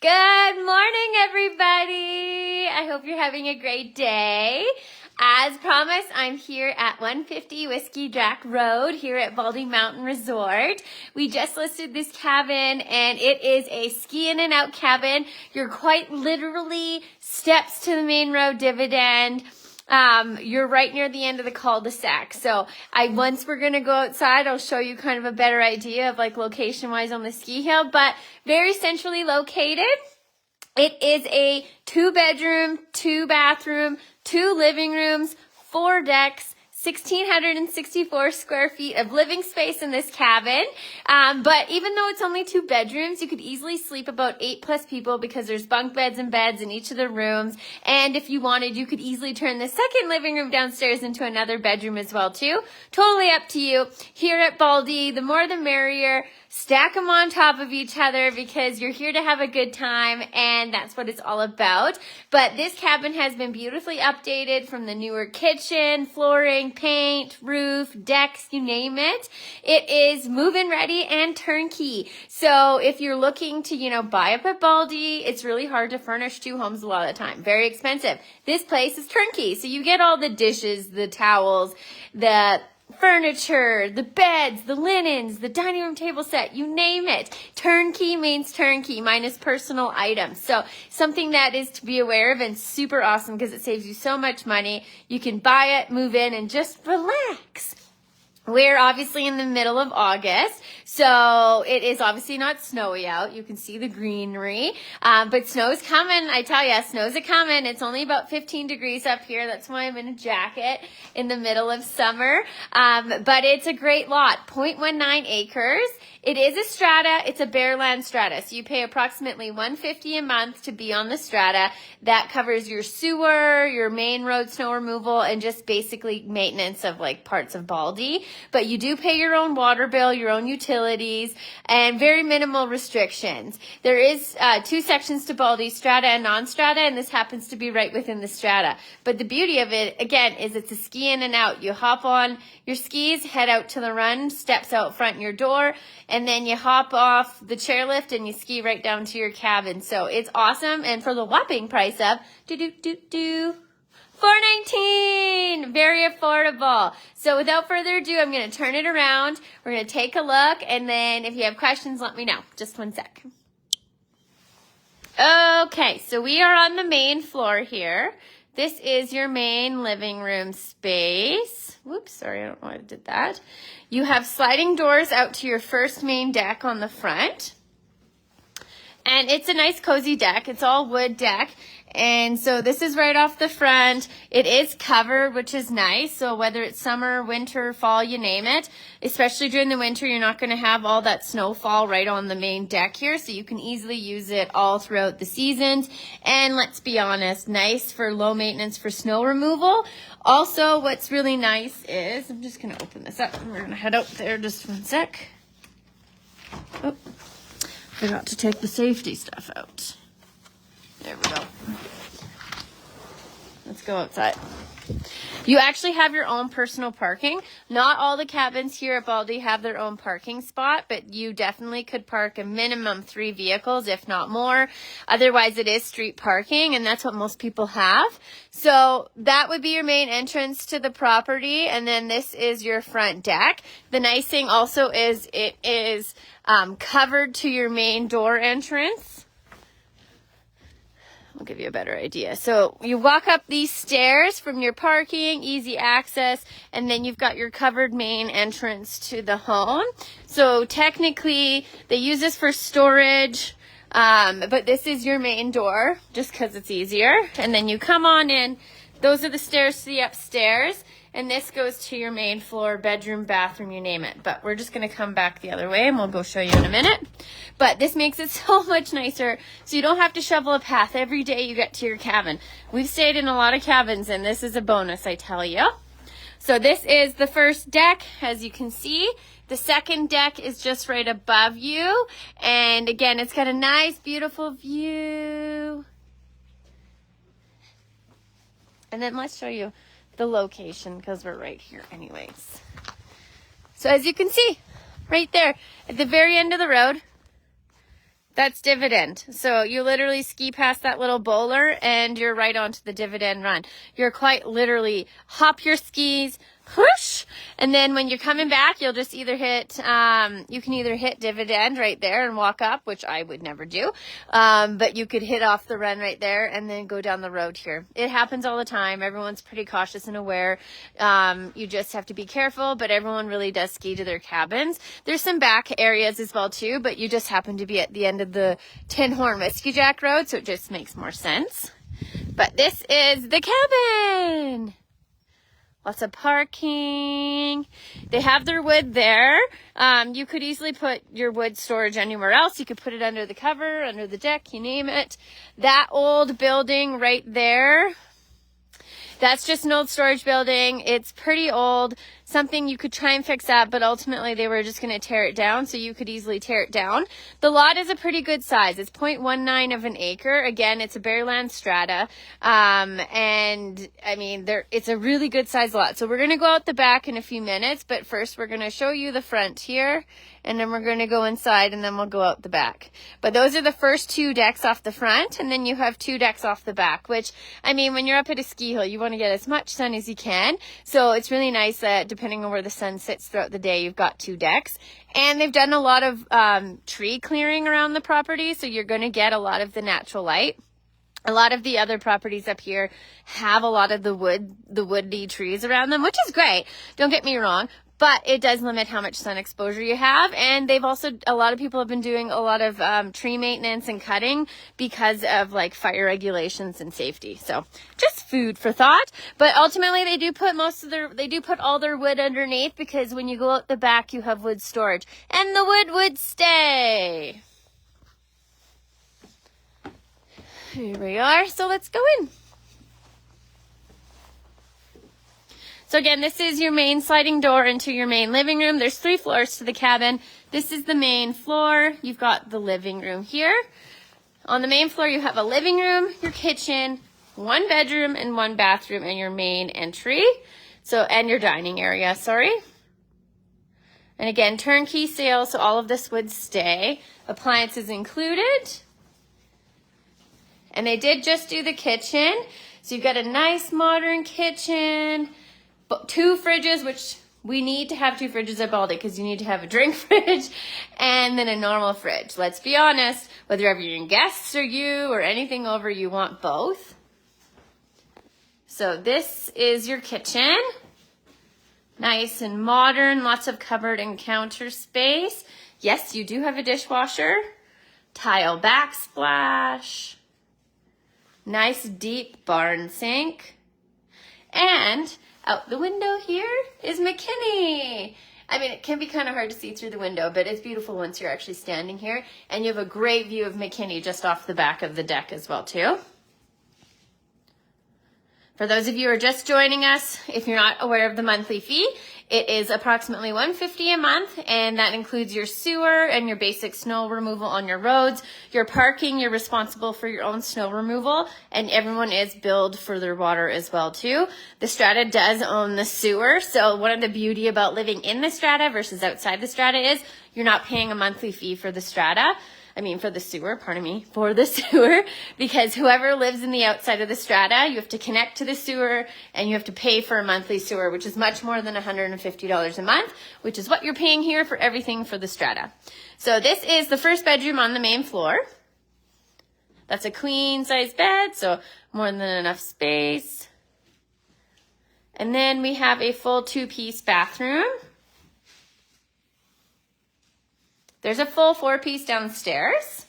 Good morning, everybody. I hope you're having a great day. As promised, I'm here at 150 Whiskey Jack Road here at Baldy Mountain Resort. We just listed this cabin, and it is a ski in and out cabin. You're quite literally steps to the main road dividend. You're right near the end of the cul-de-sac. So once we're going to go outside, I'll show you kind of a better idea of like location wise on the ski hill, but very centrally located. It is a 2-bedroom, 2-bathroom, 2 living rooms, 4 decks, 1,664 square feet of living space in this cabin. But even though it's only 2 bedrooms, you could easily sleep about 8+ people because there's bunk beds and beds in each of the rooms. And if you wanted, you could easily turn the second living room downstairs into another bedroom as well too. Totally up to you. Here at Baldy, the more the merrier. Stack them on top of each other because you're here to have a good time, and that's what it's all about. But this cabin has been beautifully updated from the newer kitchen, flooring, paint, roof, decks, you name it. It is move-in ready and turnkey. So if you're looking to, buy up at Baldy, it's really hard to furnish 2 homes a lot of the time. Very expensive. This place is turnkey. So you get all the dishes, the towels, the furniture, the beds, the linens, the dining room table set, you name it. Turnkey means turnkey minus personal items. So something that is to be aware of and super awesome because it saves you so much money. You can buy it, move in, and just relax. We're obviously in the middle of August, so it is obviously not snowy out. You can see the greenery, but snow's coming. I tell you, snow's a-coming. It's only about 15 degrees up here. That's why I'm in a jacket in the middle of summer, but it's a great lot, 0.19 acres. It is a strata. It's a bare land strata, so you pay approximately $150 a month to be on the strata. That covers your sewer, your main road snow removal, and just basically maintenance of like parts of Baldy. But you do pay your own water bill, your own utilities, and very minimal restrictions. There is 2 sections to Baldy, strata and non-strata, and this happens to be right within the strata. But the beauty of it, again, is it's a ski in and out. You hop on your skis, head out to the run, steps out front your door, and then you hop off the chairlift and you ski right down to your cabin. So it's awesome, and for the whopping price of $419, very affordable. So without further ado, I'm going to turn it around. We're going to take a look, and then if you have questions, let me know. Just one sec. Okay, so we are on the main floor here. This is your main living room space. Whoops, sorry, I don't know why I did that. You have sliding doors out to your first main deck on the front. And it's a nice cozy deck. It's all wood deck. And so this is right off the front. It is covered, which is nice. So whether it's summer, winter, fall, you name it, especially during the winter, you're not going to have all that snowfall right on the main deck here. So you can easily use it all throughout the seasons. And let's be honest, nice for low maintenance for snow removal. Also, what's really nice is, I'm just going to open this up and we're going to head out there just one sec. Oh, forgot to take the safety stuff out. There we go. Let's go outside. You actually have your own personal parking. Not all the cabins here at Baldy have their own parking spot, but you definitely could park a minimum 3 vehicles, if not more. Otherwise, it is street parking, and that's what most people have. So that would be your main entrance to the property, and then this is your front deck. The nice thing also is it is covered to your main door entrance. I'll give you a better idea. So you walk up these stairs from your parking, easy access, and then you've got your covered main entrance to the home. So technically, they use this for storage, but this is your main door, just because it's easier. And then you come on in. Those are the stairs to the upstairs. And this goes to your main floor, bedroom, bathroom, you name it. But we're just going to come back the other way, and we'll go show you in a minute. But this makes it so much nicer, so you don't have to shovel a path every day you get to your cabin. We've stayed in a lot of cabins, and this is a bonus, I tell you. So this is the first deck, as you can see. The second deck is just right above you. And again, it's got a nice, beautiful view. And then let's show you the location, because we're right here anyways. So as you can see, right there at the very end of the road, That's dividend. So you literally ski past that little bowler and you're right onto the dividend run. You're quite literally hop your skis, whoosh, and then when you're coming back, you'll just either hit, you can either hit dividend right there and walk up, which I would never do, but you could hit off the run right there and then go down the road here. It happens all the time. Everyone's pretty cautious and aware. You just have to be careful, but everyone really does ski to their cabins. There's some back areas as well too, but you just happen to be at the end of the Tin Horn Whiskey Jack Road, so it just makes more sense. But this is the cabin. Lots of parking. They have their wood there. You could easily put your wood storage anywhere else. You could put it under the cover, under the deck, you name it. That old building right there, that's just an old storage building. It's pretty old. Something you could try and fix up, but ultimately they were just going to tear it down, so you could easily tear it down. The lot is a pretty good size. It's 0.19 of an acre. Again, it's a Bearland strata. And I mean, it's a really good size lot. So we're going to go out the back in a few minutes, but first we're going to show you the front here, and then we're going to go inside, and then we'll go out the back. But those are the first 2 decks off the front, and then you have 2 decks off the back, which, I mean, when you're up at a ski hill, you want to get as much sun as you can. So it's really nice that depending on where the sun sits throughout the day, you've got 2 decks. And they've done a lot of tree clearing around the property, so you're going to get a lot of the natural light. A lot of the other properties up here have a lot of the woody trees around them, which is great. Don't get me wrong. But it does limit how much sun exposure you have. And they've also, a lot of people have been doing a lot of tree maintenance and cutting because of like fire regulations and safety. So just food for thought. But ultimately they do put all their wood underneath, because when you go out the back, you have wood storage. And the wood would stay. Here we are. So let's go in. So again, this is your main sliding door into your main living room. There's 3 floors to the cabin. This is the main floor. You've got the living room here. On the main floor, you have a living room, your kitchen, 1 bedroom and 1 bathroom, and your main entry. And your dining area, sorry. And again, turnkey sale, so all of this would stay. Appliances included. And they did just do the kitchen. So you've got a nice modern kitchen. 2 fridges, which we need to have 2 fridges at Baldy, because you need to have a drink fridge and then a normal fridge. Let's be honest, whether you're guests or you or anything over, you want both. So this is your kitchen. Nice and modern, lots of cupboard and counter space. Yes, you do have a dishwasher. Tile backsplash. Nice deep barn sink. And out the window here is Mckinney. I mean, it can be kind of hard to see through the window, but it's beautiful once you're actually standing here. And you have a great view of Mckinney just off the back of the deck as well, too. For those of you who are just joining us, if you're not aware of the monthly fee, it is approximately $150 a month, and that includes your sewer and your basic snow removal on your roads. Your parking, you're responsible for your own snow removal, and everyone is billed for their water as well too. The strata does own the sewer, so one of the beauty about living in the strata versus outside the strata is you're not paying a monthly fee for the strata. For the sewer, for the sewer, because whoever lives in the outside of the strata, you have to connect to the sewer and you have to pay for a monthly sewer, which is much more than $150 a month, which is what you're paying here for everything for the strata. So this is the first bedroom on the main floor. That's a queen size bed, so more than enough space. And then we have a full 2-piece bathroom. There's a full 4-piece downstairs.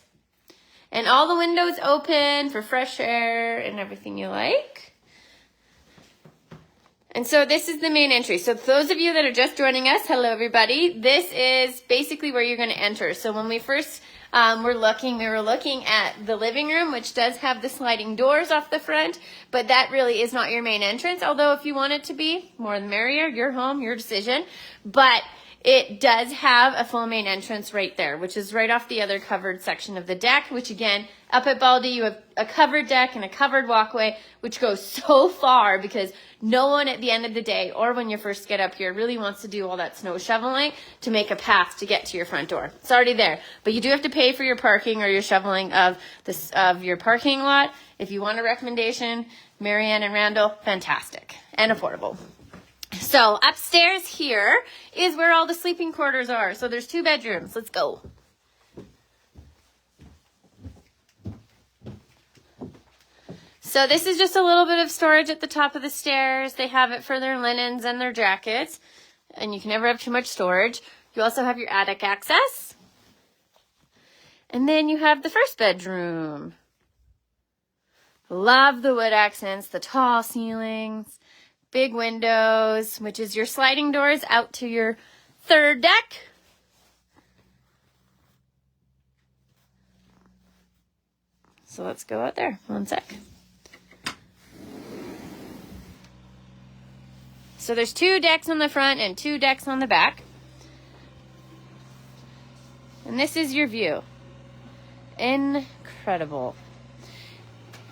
And all the windows open for fresh air and everything you like. And so this is the main entry. So those of you that are just joining us, hello everybody. This is basically where you're going to enter. So when we first we were looking at the living room, which does have the sliding doors off the front, but that really is not your main entrance. Although if you want it to be, more the merrier, your home, your decision. But It does have a full main entrance right there, which is right off the other covered section of the deck, which again, up at Baldy, you have a covered deck and a covered walkway, which goes so far because no one at the end of the day or when you first get up here really wants to do all that snow shoveling to make a path to get to your front door. It's already there, but you do have to pay for your parking or your shoveling of your parking lot. If you want a recommendation, Marianne and Randall, fantastic and affordable. So upstairs here is where all the sleeping quarters are. So there's 2 bedrooms. Let's go. So this is just a little bit of storage at the top of the stairs. They have it for their linens and their jackets. And you can never have too much storage. You also have your attic access. And then you have the first bedroom. Love the wood accents, the tall ceilings. Big windows, which is your sliding doors out to your 3rd deck. So let's go out there. One sec. So there's 2 decks on the front and 2 decks on the back. And this is your view. Incredible.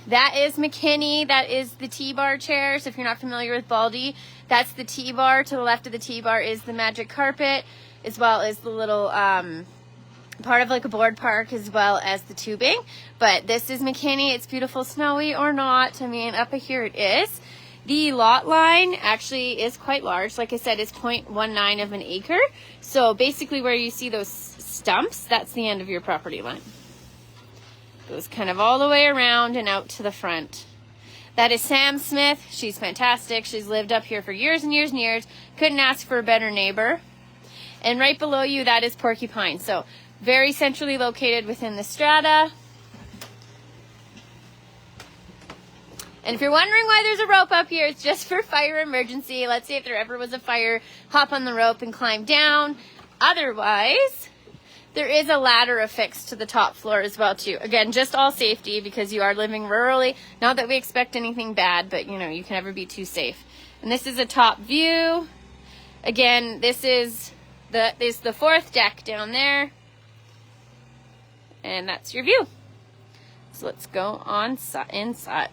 That is Mckinney. That is the T-bar chair. So if you're not familiar with Baldy, that's the T-bar. To the left of the T-bar is the magic carpet, as well as the little part of like a board park, as well as the tubing. But this is Mckinney. It's beautiful, snowy or not. I mean, up here it is. The lot line actually is quite large. Like I said, it's 0.19 of an acre. So basically where you see those stumps, that's the end of your property line. Goes kind of all the way around and out to the front. That is Sam Smith. She's fantastic. She's lived up here for years and years and years. Couldn't ask for a better neighbor. And right below you, that is Porcupine. So very centrally located within the strata. And if you're wondering why there's a rope up here, it's just for fire emergency. Let's say if there ever was a fire, hop on the rope and climb down. Otherwise, there is a ladder affixed to the top floor as well too. Again, just all safety because you are living rurally. Not that we expect anything bad, but you know, you can never be too safe. And this is a top view. Again, this is the 4th deck down there. And that's your view. So let's go on inside.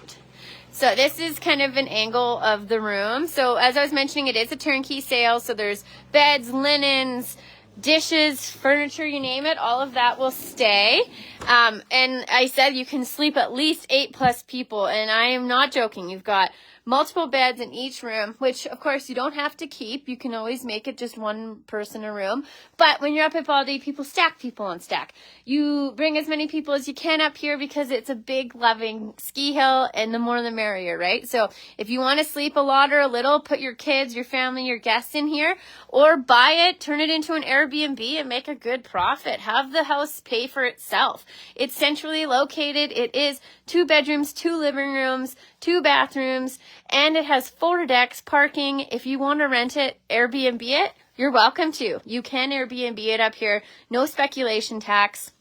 So this is kind of an angle of the room. So as I was mentioning, it is a turnkey sale. So there's beds, linens, dishes, furniture, you name it, all of that will stay. And I said you can sleep at least 8+ people, and I am not joking. You've got multiple beds in each room, which of course you don't have to keep. You can always make it just one person a room. But when you're up at Baldy, people stack people on stack. You bring as many people as you can up here because it's a big, loving ski hill, and the more the merrier, right? So if you want to sleep a lot or a little, put your kids, your family, your guests in here, or buy it, turn it into an Airbnb and make a good profit. Have the house pay for itself. It's centrally located. It is 2 bedrooms, 2 living rooms, 2 bathrooms, and it has 4 decks, parking. If you want to rent it, Airbnb it, you're welcome to. You can Airbnb it up here. No speculation tax.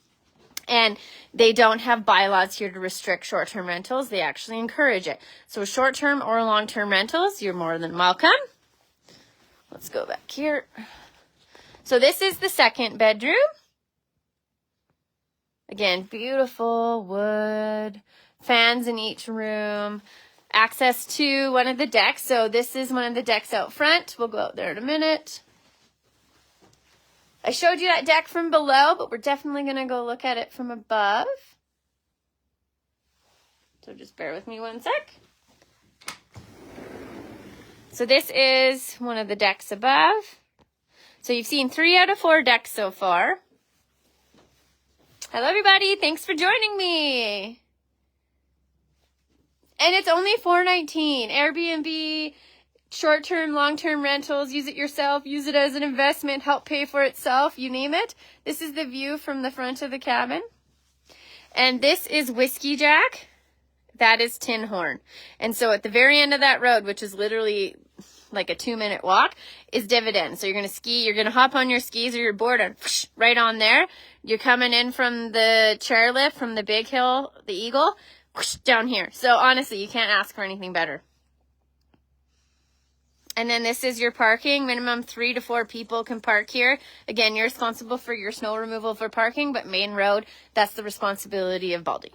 And they don't have bylaws here to restrict short-term rentals. They actually encourage it. So short-term or long-term rentals, you're more than welcome. Let's go back here. So this is the 2nd bedroom. Again, beautiful wood, fans in each room, access to one of the decks. So this is one of the decks out front. We'll go out there in a minute. I showed you that deck from below, but we're definitely going to go look at it from above. So just bear with me one sec. So this is one of the decks above. So you've seen 3 out of 4 decks so far. Hello, everybody. Thanks for joining me. And it's only $4.19. Airbnb, short-term, long-term rentals. Use it yourself. Use it as an investment. Help pay for itself. You name it. This is the view from the front of the cabin. And this is Whiskey Jack. That is Tin Horn. And so at the very end of that road, which is literally like a 2-minute walk, is Dividend. So you're going to ski, you're going to hop on your skis or your board and whoosh, right on there. You're coming in from the chairlift, from the big hill, the Eagle, whoosh, down here. So honestly, you can't ask for anything better. And then this is your parking. Minimum 3 to 4 people can park here. Again, you're responsible for your snow removal for parking, but main road, that's the responsibility of Baldy.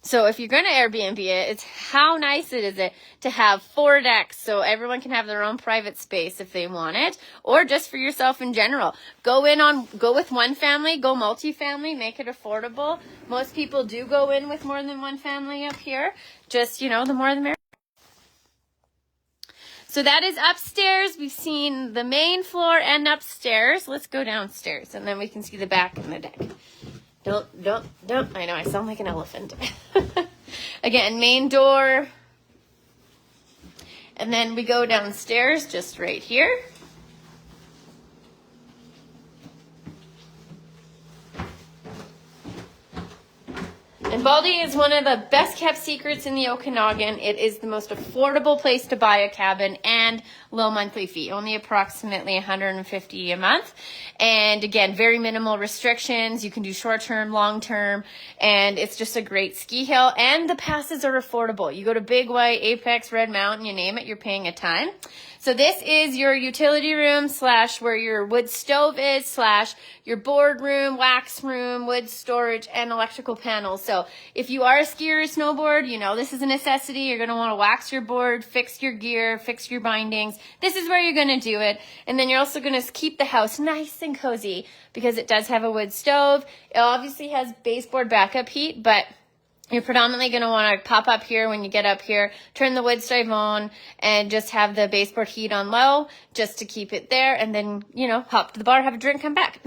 So if you're going to Airbnb it, it's how nice is it to have 4 decks so everyone can have their own private space if they want it, or just for yourself in general. Go with one family, go multi-family, make it affordable. Most people do go in with more than one family up here. Just, the more the merrier. So that is upstairs. We've seen the main floor and upstairs. Let's go downstairs and then we can see the back and the deck. Don't. I know, I sound like an elephant. Again, main door. And then we go downstairs just right here. And Baldy is one of the best kept secrets in the Okanagan. It is the most affordable place to buy a cabin and low monthly fee, only approximately $150 a month. And again, very minimal restrictions. You can do short-term, long-term, and it's just a great ski hill. And the passes are affordable. You go to Big White, Apex, Red Mountain, you name it, you're paying a ton. So this is your utility room / where your wood stove is / your board room, wax room, wood storage, and electrical panels. So if you are a skier or snowboard, this is a necessity. You're going to want to wax your board, fix your gear, fix your bindings. This is where you're going to do it. And then you're also going to keep the house nice and cozy because it does have a wood stove. It obviously has baseboard backup heat, but you're predominantly going to want to pop up here when you get up here, turn the wood stove on, and just have the baseboard heat on low just to keep it there. And then, hop to the bar, have a drink, come back.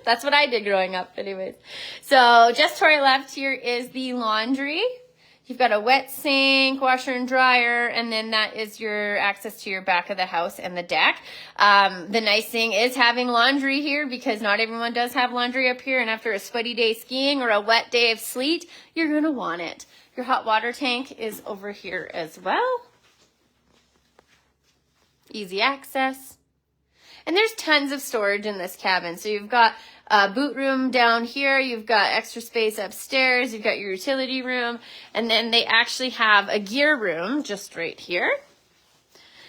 That's what I did growing up anyways. So just to our left here is the laundry. You've got a wet sink, washer and dryer, and then that is your access to your back of the house and the deck. The nice thing is having laundry here because not everyone does have laundry up here, and after a sweaty day skiing or a wet day of sleet, you're going to want it. Your hot water tank is over here as well. Easy access. And there's tons of storage in this cabin. So you've got a boot room down here. You've got extra space upstairs. You've got your utility room. And then they actually have a gear room just right here.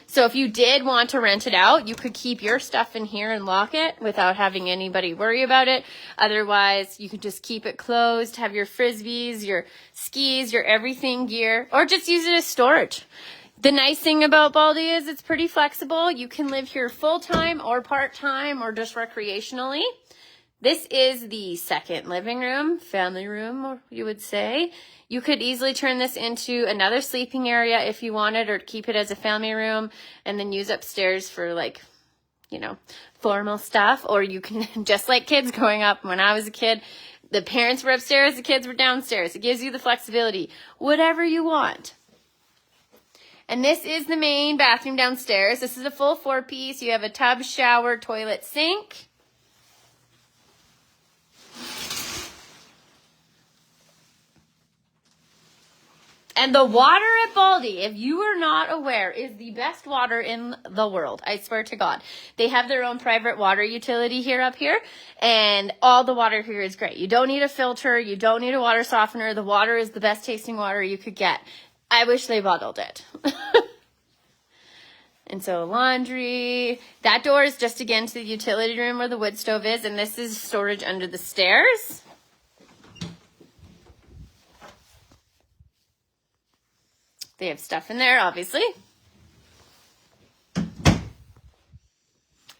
So if you did want to rent it out, you could keep your stuff in here and lock it without having anybody worry about it. Otherwise, you could just keep it closed, have your frisbees, your skis, your everything gear, or just use it as storage. The nice thing about Baldy is it's pretty flexible. You can live here full-time or part-time or just recreationally. This is the second living room, family room, or you would say. You could easily turn this into another sleeping area if you wanted, or keep it as a family room and then use upstairs for formal stuff. Or you can, just like kids growing up, when I was a kid, the parents were upstairs, the kids were downstairs. It gives you the flexibility, whatever you want. And this is the main bathroom downstairs. This is a full 4-piece. You have a tub, shower, toilet, sink. And the water at Baldy, if you are not aware, is the best water in the world. I swear to God. They have their own private water utility here up here, and all the water here is great. You don't need a filter. You don't need a water softener. The water is the best tasting water you could get. I wish they bottled it. And so laundry. That door is just again to the utility room where the wood stove is, and this is storage under the stairs. They have stuff in there, obviously.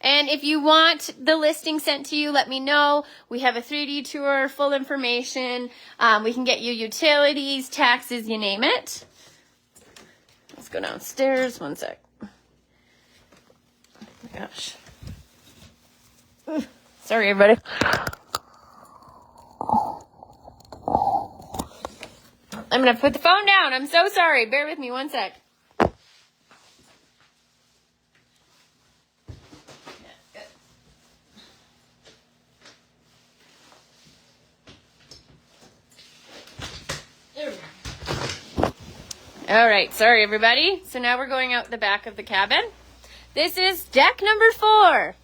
And if you want the listing sent to you, let me know. We have a 3D tour, full information. We can get you utilities, taxes, you name it. Let's go downstairs. One sec. Oh my gosh. Sorry, everybody. I'm going to put the phone down. I'm so sorry. Bear with me one sec. There we go. All right. Sorry, everybody. So now we're going out the back of the cabin. This is deck number 4.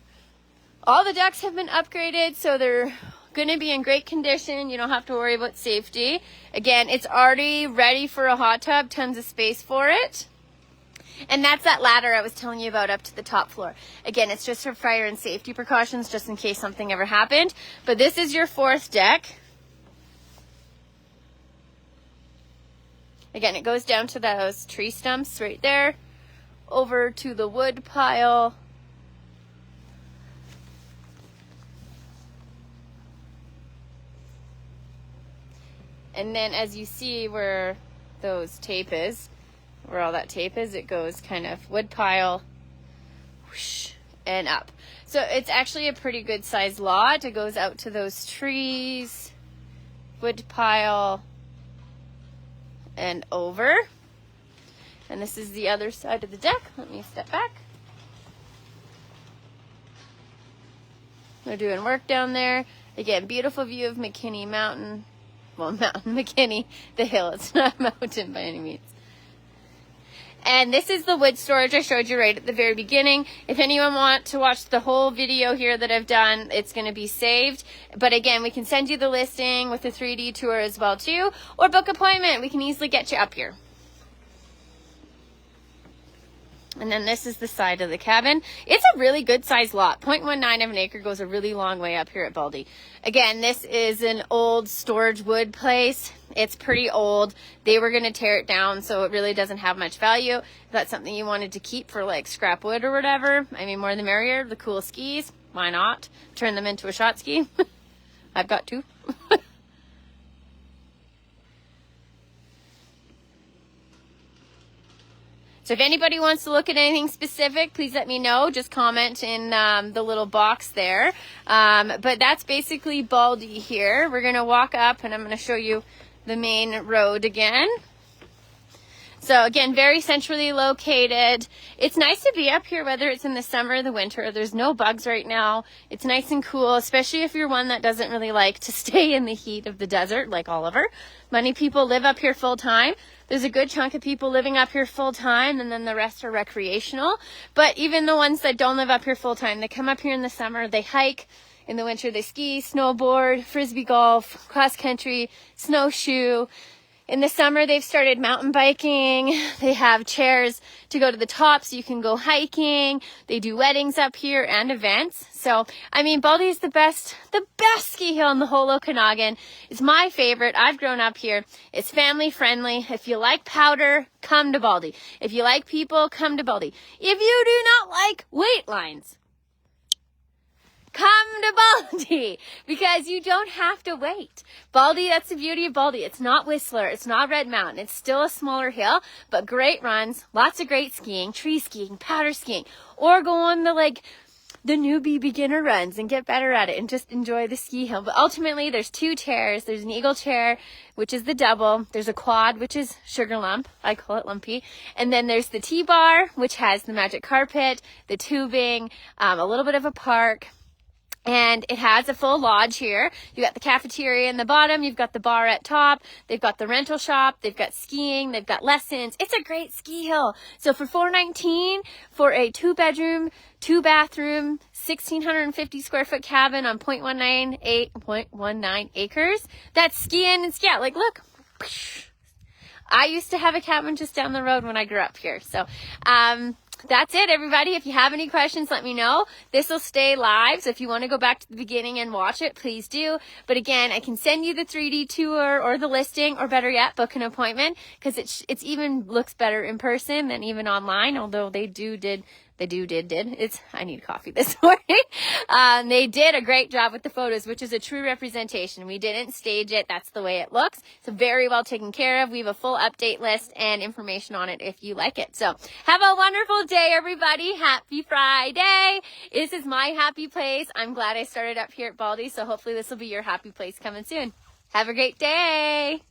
All the decks have been upgraded, so they're going to be in great condition. You don't have to worry about safety. Again, it's already ready for a hot tub, tons of space for it. And that's that ladder I was telling you about up to the top floor. Again, it's just for fire and safety precautions, just in case something ever happened. But this is your 4th deck. Again, it goes down to those tree stumps right there, over to the wood pile. And then as you see where those tape is, where all that tape is, it goes kind of wood pile, whoosh, and up. So it's actually a pretty good sized lot. It goes out to those trees, wood pile, and over. And this is the other side of the deck. Let me step back. They're doing work down there. Again, beautiful view of Mckinney Mountain. Well, Mountain Mckinney, the hill. It's not a mountain by any means. And this is the wood storage I showed you right at the very beginning. If anyone wants to watch the whole video here that I've done, it's going to be saved. But again, we can send you the listing with a 3D tour as well too, or book appointment. We can easily get you up here. And then this is the side of the cabin. It's a really good sized lot. 0.19 of an acre goes a really long way up here at Baldy. Again, this is an old storage wood place. It's pretty old. They were going to tear it down, so it really doesn't have much value. If that's something you wanted to keep for like scrap wood or whatever, I mean, more the merrier. The cool skis, why not? Turn them into a shot ski. I've got 2. So if anybody wants to look at anything specific, please let me know. Just comment in the little box there. But that's basically Baldy here. We're going to walk up and I'm going to show you the main road again. So again, very centrally located. It's nice to be up here, whether it's in the summer or the winter. There's no bugs right now. It's nice and cool, especially if you're one that doesn't really like to stay in the heat of the desert like Oliver. Many people live up here full time. There's a good chunk of people living up here full time, and then the rest are recreational. But even the ones that don't live up here full time, they come up here in the summer, they hike. In the winter, they ski, snowboard, frisbee golf, cross country, snowshoe. In the summer, they've started mountain biking. They have chairs to go to the top so you can go hiking. They do weddings up here and events. So, I mean, Baldy is the best ski hill in the whole Okanagan. It's my favorite. I've grown up here. It's family friendly. If you like powder, come to Baldy. If you like people, come to Baldy. If you do not like weight lines, come to Baldy, because you don't have to wait. Baldy, that's the beauty of Baldy. It's not Whistler. It's not Red Mountain. It's still a smaller hill, but great runs, lots of great skiing, tree skiing, powder skiing, or go on the newbie beginner runs and get better at it and just enjoy the ski hill. But ultimately, there's 2 chairs. There's an eagle chair, which is the double. There's a quad, which is sugar lump. I call it lumpy. And then there's the T-bar, which has the magic carpet, the tubing, a little bit of a park. And it has a full lodge here. You got the cafeteria in the bottom. You've got the bar at top. They've got the rental shop. They've got skiing. They've got lessons. It's a great ski hill. So for $419 for a 2-bedroom, 2-bathroom, 1,650 square foot cabin on 0.19 acres, that's ski in and ski out. Like, look. I used to have a cabin just down the road when I grew up here. So, that's it, everybody. If you have any questions, let me know. This will stay live, so if you want to go back to the beginning and watch it, please do. But again, I can send you the 3D tour or the listing, or better yet, book an appointment, because it's even looks better in person than even online, although I need coffee this morning. They did a great job with the photos, which is a true representation. We didn't stage it. That's the way it looks. So very well taken care of. We have a full update list and information on it if you like it. So have a wonderful day, everybody. Happy Friday. This is my happy place. I'm glad I started up here at Baldy, so hopefully this will be your happy place coming soon. Have a great day.